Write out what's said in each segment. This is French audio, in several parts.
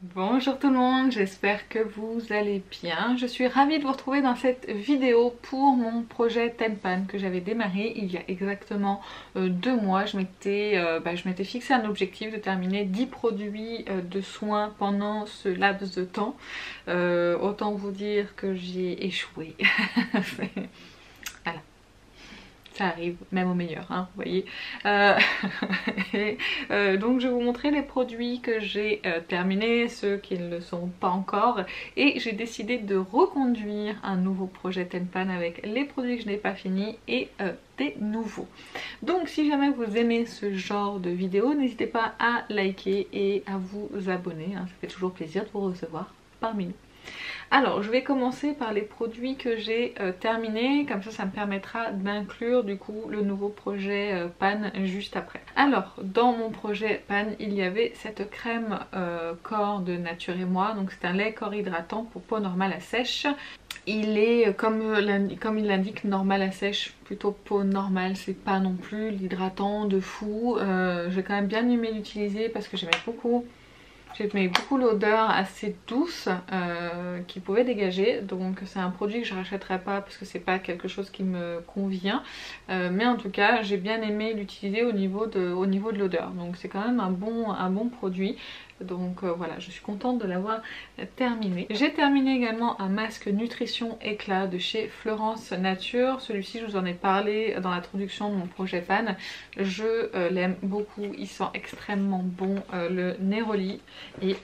Bonjour tout le monde, j'espère que vous allez bien. Je suis ravie de vous retrouver dans cette vidéo pour mon projet Tenpan que j'avais démarré il y a exactement 2 mois. Je m'étais fixé un objectif de terminer 10 produits de soins pendant ce laps de temps. Autant vous dire que j'ai échoué. Voilà. Ça arrive, même au meilleur, hein, vous voyez. Donc je vais vous montrer les produits que j'ai terminés, ceux qui ne le sont pas encore. Et j'ai décidé de reconduire un nouveau projet Tenpan avec les produits que je n'ai pas finis et des nouveaux. Donc si jamais vous aimez ce genre de vidéo, n'hésitez pas à liker et à vous abonner, hein, ça fait toujours plaisir de vous recevoir parmi nous. Alors je vais commencer par les produits que j'ai terminés, comme ça me permettra d'inclure du coup le nouveau projet Pan juste après. Alors dans mon projet Pan il y avait cette crème corps de Nature et Moi, donc c'est un lait corps hydratant pour peau normale à sèche. Il est comme il l'indique normal à sèche, plutôt peau normale, c'est pas non plus l'hydratant de fou. J'ai quand même bien aimé l'utiliser parce que j'aimais beaucoup l'odeur assez douce qu'il pouvait dégager, donc c'est un produit que je rachèterai pas parce que c'est pas quelque chose qui me convient, mais en tout cas j'ai bien aimé l'utiliser au niveau de l'odeur, donc c'est quand même un bon produit. Donc voilà, je suis contente de l'avoir terminé. J'ai terminé également un masque nutrition éclat de chez Florence Nature. Celui-ci je vous en ai parlé dans l'introduction de mon projet Pan. Je l'aime beaucoup, il sent extrêmement bon, le Neroli. Et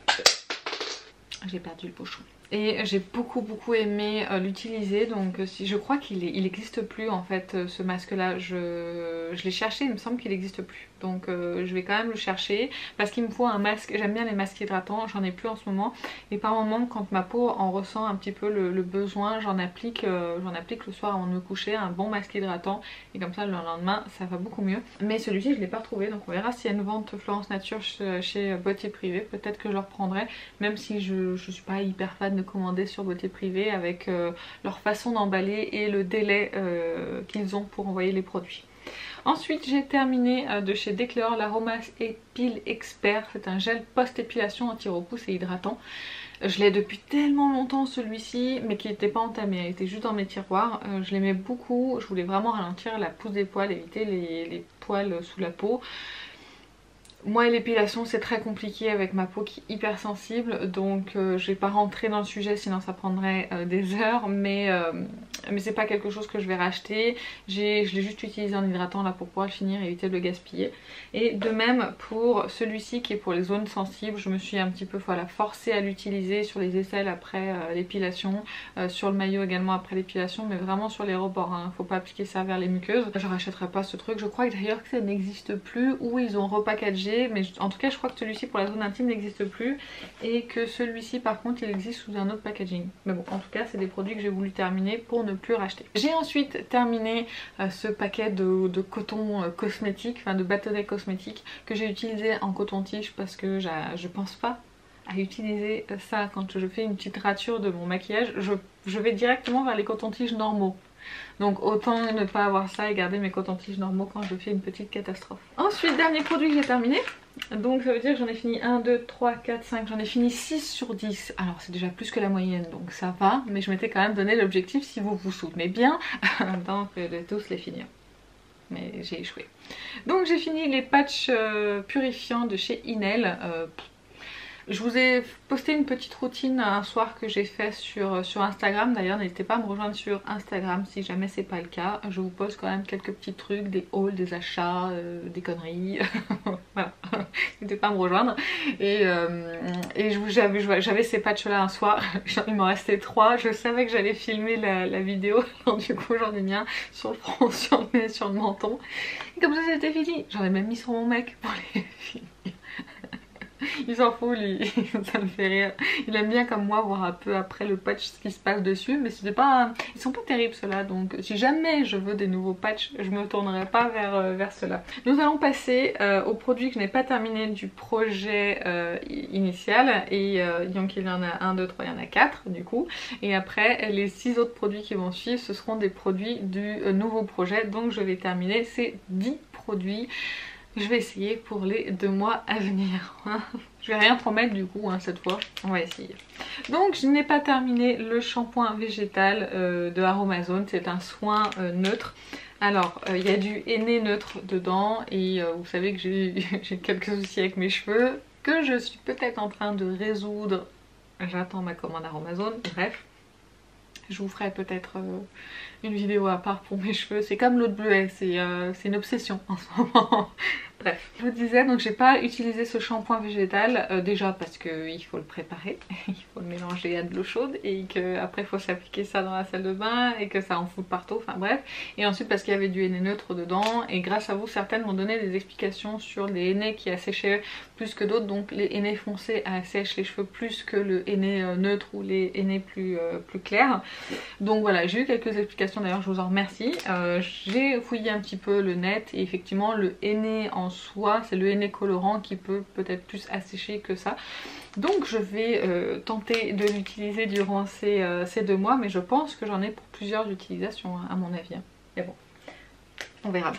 j'ai perdu le pochon. Et j'ai beaucoup aimé l'utiliser, donc si je crois qu'il n'existe plus en fait ce masque là, je l'ai cherché, il me semble qu'il n'existe plus, donc je vais quand même le chercher parce qu'il me faut un masque. J'aime bien les masques hydratants, j'en ai plus en ce moment, et par moment quand ma peau en ressent un petit peu le besoin, j'en applique le soir avant de me coucher, un bon masque hydratant, et comme ça le lendemain ça va beaucoup mieux. Mais celui-ci je l'ai pas retrouvé, donc on verra s'il y a une vente Florence Nature chez Beauté Privée, peut-être que je le reprendrai, même si je suis pas hyper fan de commander sur Beauté Privée avec leur façon d'emballer et le délai qu'ils ont pour envoyer les produits. Ensuite j'ai terminé de chez Decléor l'Aromas Épile Expert, c'est un gel post-épilation anti-repousse et hydratant. Je l'ai depuis tellement longtemps celui-ci, mais qui n'était pas entamé, il était juste dans mes tiroirs. Je l'aimais beaucoup, je voulais vraiment ralentir la pousse des poils, éviter les poils sous la peau. Moi l'épilation c'est très compliqué avec ma peau qui est hyper sensible, donc je vais pas rentrer dans le sujet sinon ça prendrait des heures, mais c'est pas quelque chose que je vais racheter. Je l'ai juste utilisé en hydratant là pour pouvoir le finir et éviter de le gaspiller. Et de même pour celui-ci qui est pour les zones sensibles, je me suis un petit peu forcée à l'utiliser sur les aisselles après l'épilation, sur le maillot également après l'épilation, mais vraiment sur les rebords, hein. Faut pas appliquer ça vers les muqueuses. Je rachèterai pas ce truc, je crois d'ailleurs que ça n'existe plus, ou ils ont repackagé, mais en tout cas je crois que celui-ci pour la zone intime n'existe plus, et que celui-ci par contre il existe sous un autre packaging. Mais bon, en tout cas c'est des produits que j'ai voulu terminer pour ne plus racheter. J'ai ensuite terminé ce paquet de coton cosmétique, enfin de bâtonnets cosmétiques que j'ai utilisé en coton-tige parce que je pense pas à utiliser ça quand je fais une petite rature de mon maquillage. Je vais directement vers les cotons-tiges normaux. Donc autant ne pas avoir ça et garder mes cotons-tiges normaux quand je fais une petite catastrophe. Ensuite, dernier produit que j'ai terminé. Donc ça veut dire que j'en ai fini 1, 2, 3, 4, 5, j'en ai fini 6 sur 10. Alors c'est déjà plus que la moyenne, donc ça va. Mais je m'étais quand même donné l'objectif, si vous vous souvenez bien, donc de tous les finir. Mais j'ai échoué. Donc j'ai fini les patchs purifiants de chez Inel. Je vous ai posté une petite routine un soir que j'ai fait sur Instagram. D'ailleurs n'hésitez pas à me rejoindre sur Instagram si jamais c'est pas le cas. Je vous poste quand même quelques petits trucs, des hauls, des achats, des conneries. Voilà, n'hésitez pas à me rejoindre. Et j'avais ces patchs là un soir, il m'en restait 3. Je savais que j'allais filmer la vidéo, alors du coup j'en ai mis un sur le front, sur le menton. Et comme ça c'était fini. J'en ai même mis sur mon mec pour les finir. Il s'en fout lui, ça me fait rire. Il aime bien comme moi voir un peu après le patch ce qui se passe dessus, mais c'était pas, ils sont pas terribles ceux-là, donc si jamais je veux des nouveaux patchs, je me tournerai pas vers ceux-là. Nous allons passer aux produits que je n'ai pas terminé du projet initial, et donc il y en a 1, 2, 3, il y en a 4 du coup, et après les 6 autres produits qui vont suivre, ce seront des produits du nouveau projet, donc je vais terminer ces 10 produits. je vais essayer pour les 2 mois à venir. Je vais rien promettre du coup cette fois, on va essayer. Donc je n'ai pas terminé le shampoing végétal de Aromazone, c'est un soin neutre. Alors il y a du henné neutre dedans et vous savez que j'ai quelques soucis avec mes cheveux que je suis peut-être en train de résoudre. J'attends ma commande Aromazone, bref. Je vous ferai peut-être une vidéo à part pour mes cheveux. C'est comme l'eau de bleuet, c'est une obsession en ce moment. Bref, je vous disais, donc j'ai pas utilisé ce shampoing végétal, déjà parce qu'il faut le préparer, il faut le mélanger à de l'eau chaude et qu'après il faut s'appliquer ça dans la salle de bain et que ça en fout partout, enfin bref. Et ensuite parce qu'il y avait du henné neutre dedans et grâce à vous, certaines m'ont donné des explications sur les henné qui asséchaient plus que d'autres, donc les henné foncés assèchent les cheveux plus que le henné neutre ou les henné plus clairs. Donc voilà, j'ai eu quelques explications, d'ailleurs je vous en remercie. J'ai fouillé un petit peu le net et effectivement le henné en soi, c'est le henné colorant qui peut peut-être plus assécher que ça. Donc je vais tenter de l'utiliser durant ces 2 mois, mais je pense que j'en ai pour plusieurs utilisations à mon avis. Mais bon, on verra.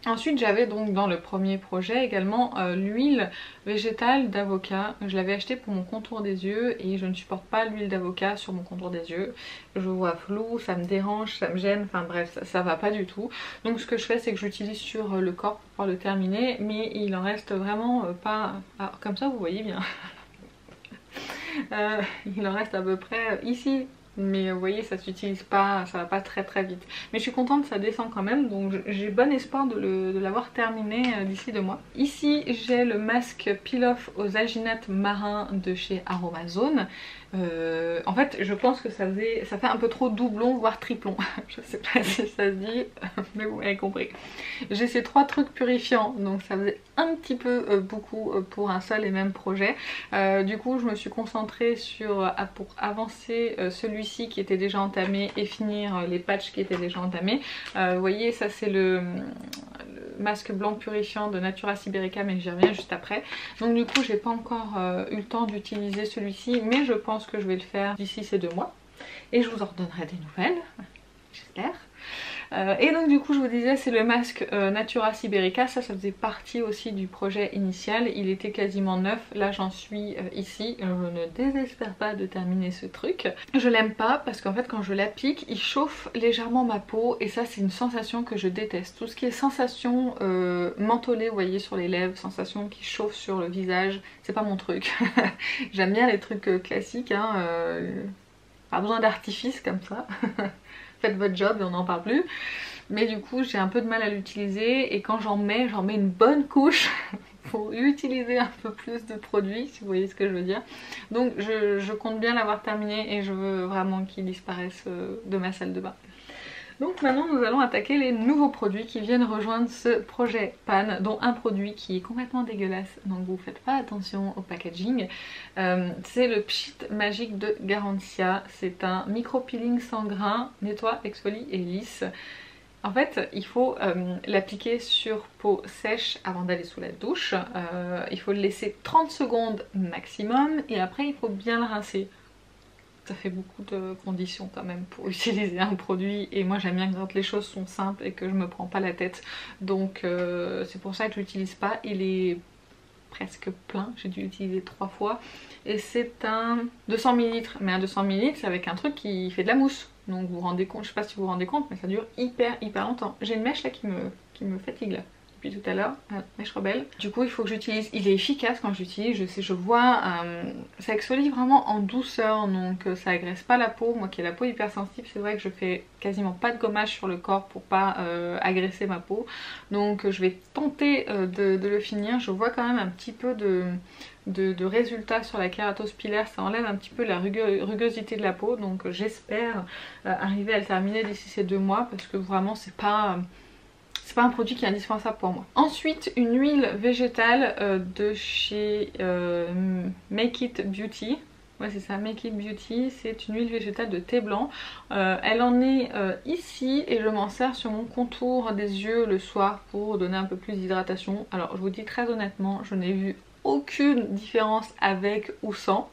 Ensuite j'avais donc dans le premier projet également l'huile végétale d'avocat. Je l'avais acheté pour mon contour des yeux et je ne supporte pas l'huile d'avocat sur mon contour des yeux. Je vois flou, ça me dérange, ça me gêne, enfin bref ça va pas du tout. Donc ce que je fais c'est que j'utilise sur le corps pour pouvoir le terminer, mais il en reste vraiment pas... Ah, comme ça vous voyez bien. Il en reste à peu près ici. Mais vous voyez ça s'utilise pas, ça va pas très vite. Mais je suis contente, ça descend quand même, donc j'ai bon espoir de l'avoir terminé d'ici 2 mois. Ici j'ai le masque peel-off aux alginates marins de chez Aromazone. En fait je pense que ça fait un peu trop doublon voire triplon. Je sais pas si ça se dit mais vous avez compris. J'ai ces 3 trucs purifiants donc ça faisait un petit peu beaucoup pour un seul et même projet. Du coup je me suis concentrée pour avancer celui-ci qui était déjà entamé et finir les patchs qui étaient déjà entamés. Vous voyez ça c'est le masque blanc purifiant de Natura Siberica, mais j'y reviens juste après. Donc du coup j'ai pas encore eu le temps d'utiliser celui-ci, mais je pense que je vais le faire d'ici ces 2 mois et je vous en redonnerai des nouvelles, j'espère. Et donc du coup je vous disais c'est le masque Natura Siberica, ça faisait partie aussi du projet initial, il était quasiment neuf, là j'en suis ici, je ne désespère pas de terminer ce truc. Je l'aime pas parce qu'en fait quand je l'applique il chauffe légèrement ma peau et ça c'est une sensation que je déteste. Tout ce qui est sensation mentholée vous voyez sur les lèvres, sensation qui chauffe sur le visage, c'est pas mon truc. J'aime bien les trucs classiques, hein, pas besoin d'artifice comme ça. Faites votre job et on n'en parle plus. Mais du coup j'ai un peu de mal à l'utiliser et quand j'en mets une bonne couche pour utiliser un peu plus de produits, si vous voyez ce que je veux dire. Donc je compte bien l'avoir terminé et je veux vraiment qu'il disparaisse de ma salle de bain. Donc maintenant nous allons attaquer les nouveaux produits qui viennent rejoindre ce projet Pan, dont un produit qui est complètement dégueulasse, donc vous faites pas attention au packaging. C'est le Pchit Magique de Garantia, c'est un micro-peeling sans grains, nettoie, exfolie et lisse. En fait il faut l'appliquer sur peau sèche avant d'aller sous la douche, il faut le laisser 30 secondes maximum et après il faut bien le rincer. Ça fait beaucoup de conditions quand même pour utiliser un produit et moi j'aime bien quand les choses sont simples et que je me prends pas la tête, donc c'est pour ça que je l'utilise pas. Il est presque plein, j'ai dû l'utiliser 3 fois et c'est un 200 ml, mais un 200 ml c'est avec un truc qui fait de la mousse, donc vous vous rendez compte, je sais pas si vous vous rendez compte mais ça dure hyper longtemps. J'ai une mèche là qui me fatigue là depuis tout à l'heure, mèche rebelle. Du coup il faut que j'utilise, il est efficace quand j'utilise, je vois, ça exfolie vraiment en douceur, donc ça agresse pas la peau. Moi qui ai la peau hypersensible, c'est vrai que je fais quasiment pas de gommage sur le corps pour pas agresser ma peau, donc je vais tenter de le finir. Je vois quand même un petit peu de résultats sur la kératose pilaire, ça enlève un petit peu la rugosité de la peau, donc j'espère arriver à le terminer d'ici ces 2 mois parce que vraiment c'est pas un produit qui est indispensable pour moi. Ensuite une huile végétale de chez Make It Beauty. Ouais c'est ça, Make It Beauty, c'est une huile végétale de thé blanc. Elle en est ici et je m'en sers sur mon contour des yeux le soir pour donner un peu plus d'hydratation. Alors je vous dis très honnêtement, je n'ai vu aucune différence avec ou sans,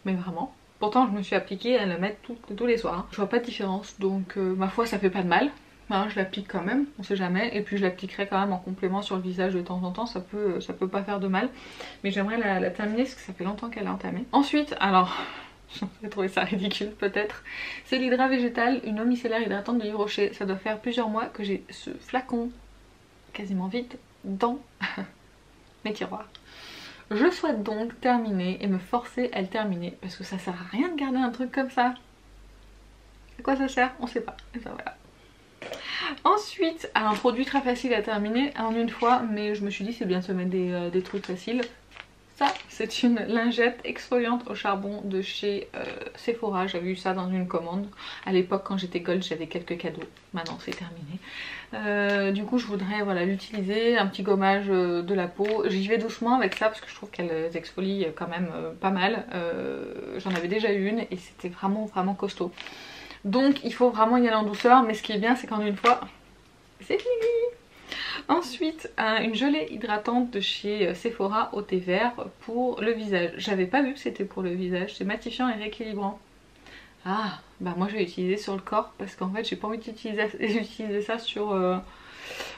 mais vraiment. Pourtant je me suis appliquée à la mettre tous les soirs, hein. Je vois pas de différence, donc ma foi ça fait pas de mal. Ben, je l'applique quand même, on sait jamais, et puis je l'appliquerai quand même en complément sur le visage de temps en temps, ça peut pas faire de mal, mais j'aimerais la terminer parce que ça fait longtemps qu'elle est entamée. Ensuite, alors, j'ai trouvé ça ridicule peut-être, c'est l'Hydra Végétal, une eau micellaire hydratante de Yves Rocher. Ça doit faire plusieurs mois que j'ai ce flacon quasiment vide dans mes tiroirs. Je souhaite donc terminer et me forcer à le terminer parce que ça sert à rien de garder un truc comme ça. À quoi ça sert? On sait pas. Et ça, voilà. Ensuite, un produit très facile à terminer en une fois, mais je me suis dit c'est bien de se mettre des trucs faciles. Ça, c'est une lingette exfoliante au charbon de chez Sephora. J'avais eu ça dans une commande. À l'époque, quand j'étais gold, j'avais quelques cadeaux. Maintenant, c'est terminé. Du coup, je voudrais voilà, l'utiliser. Un petit gommage de la peau. J'y vais doucement avec ça parce que je trouve qu'elle exfolie quand même pas mal. J'en avais déjà eu une et c'était vraiment costaud. Donc, il faut vraiment y aller en douceur. Mais ce qui est bien, c'est qu'en une fois, c'est fini. Ensuite, une gelée hydratante de chez Sephora au thé vert pour le visage. J'avais pas vu que c'était pour le visage, c'est matifiant et rééquilibrant. Ah, bah moi je vais l'utiliser sur le corps parce qu'en fait j'ai pas envie d'utiliser ça sur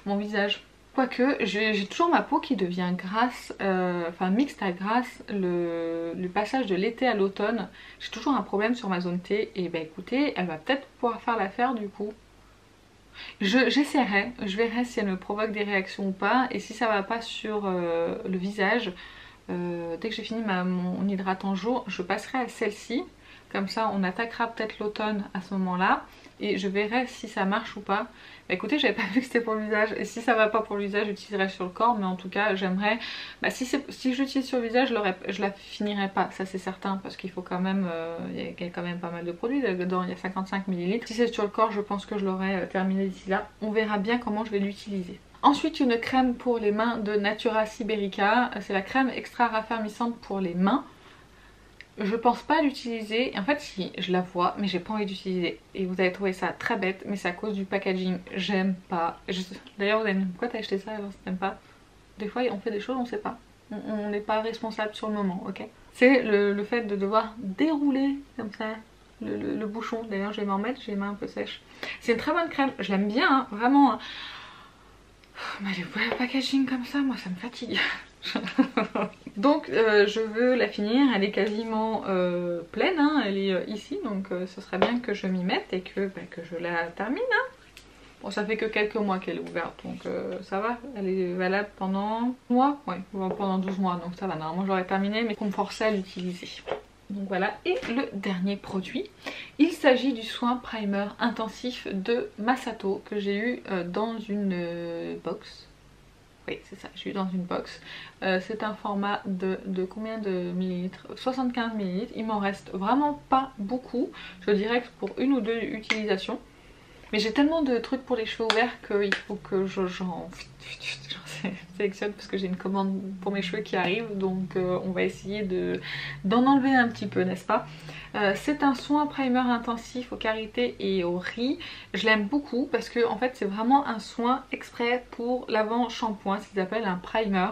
mon visage. Quoique, j'ai toujours ma peau qui devient grasse, enfin mixte à grasse, le passage de l'été à l'automne. J'ai toujours un problème sur ma zone T et bah écoutez, elle va peut-être pouvoir faire l'affaire du coup. J'essaierai, je verrai si elle me provoque des réactions ou pas, et si ça va pas sur le visage, dès que j'ai fini mon hydratant jour, je passerai à celle-ci, comme ça on attaquera peut-être l'automne à ce moment-là, et je verrai si ça marche ou pas. Bah écoutez, j'avais pas vu que c'était pour le visage, et si ça va pas pour le visage, j'utiliserai sur le corps, mais en tout cas j'aimerais, bah si je l'utilise sur le visage, je la finirai pas, ça c'est certain, parce qu'il faut quand même, il y a quand même pas mal de produits dedans, il y a 55 ml. Si c'est sur le corps, je pense que je l'aurai terminé d'ici là, on verra bien comment je vais l'utiliser. Ensuite, une crème pour les mains de Natura Siberica, c'est la crème extra raffermissante pour les mains. Je pense pas l'utiliser, en fait si, je la vois, mais j'ai pas envie d'utiliser. Et vous allez trouver ça très bête, mais c'est à cause du packaging, j'aime pas. D'ailleurs vous allez me dire, pourquoi t'as acheté ça alors si t'aimes pas? Des fois on fait des choses, on sait pas. On n'est pas responsable sur le moment, ok? C'est le fait de devoir dérouler comme ça le bouchon. D'ailleurs je vais m'en mettre, j'ai les mains un peu sèches. C'est une très bonne crème, je l'aime bien, hein, vraiment. Mais le packaging comme ça, moi ça me fatigue. Donc je veux la finir, elle est quasiment pleine, hein, elle est ici, donc ce serait bien que je m'y mette et que je la termine. Hein. Bon, ça fait que quelques mois qu'elle est ouverte, donc ça va, elle est valable pendant 12 mois, ouais, pendant 12 mois, donc ça va, normalement j'aurais terminé, mais pour me forcer à l'utiliser. Donc voilà, et le dernier produit, il s'agit du soin primer intensif de Masato que j'ai eu dans une box. Oui, c'est ça, j'ai eu dans une box. C'est un format de combien de millilitres? 75 ml. Il m'en reste vraiment pas beaucoup. Je dirais que pour une ou deux utilisations. Mais j'ai tellement de trucs pour les cheveux ouverts qu'il faut que j'en sélectionne parce que j'ai une commande pour mes cheveux qui arrive. Donc on va essayer d'en enlever un petit peu, n'est-ce pas? C'est un soin primer intensif au karité et au riz. Je l'aime beaucoup parce que en fait c'est vraiment un soin exprès pour l'avant-shampoing, ce qu'ils appellent un primer.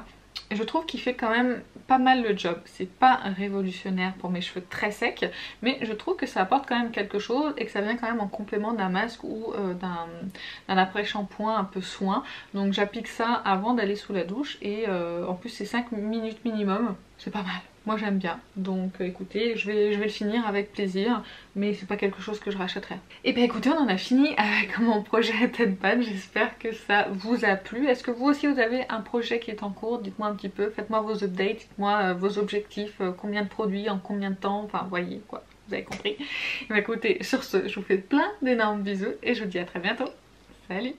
Et je trouve qu'il fait quand même pas mal le job. C'est pas révolutionnaire pour mes cheveux très secs, mais je trouve que ça apporte quand même quelque chose et que ça vient quand même en complément d'un masque ou d'un après-shampoing un peu soin. Donc j'applique ça avant d'aller sous la douche et en plus c'est 5 minutes minimum. C'est pas mal. Moi j'aime bien, donc écoutez, je vais le finir avec plaisir, mais c'est pas quelque chose que je rachèterai. Et bien écoutez, on en a fini avec mon projet Tenpan, j'espère que ça vous a plu. Est-ce que vous aussi vous avez un projet qui est en cours? Dites-moi un petit peu, faites-moi vos updates, dites-moi vos objectifs, combien de produits, en combien de temps, enfin voyez quoi, vous avez compris. Et bien écoutez, sur ce, je vous fais plein d'énormes bisous et je vous dis à très bientôt. Salut!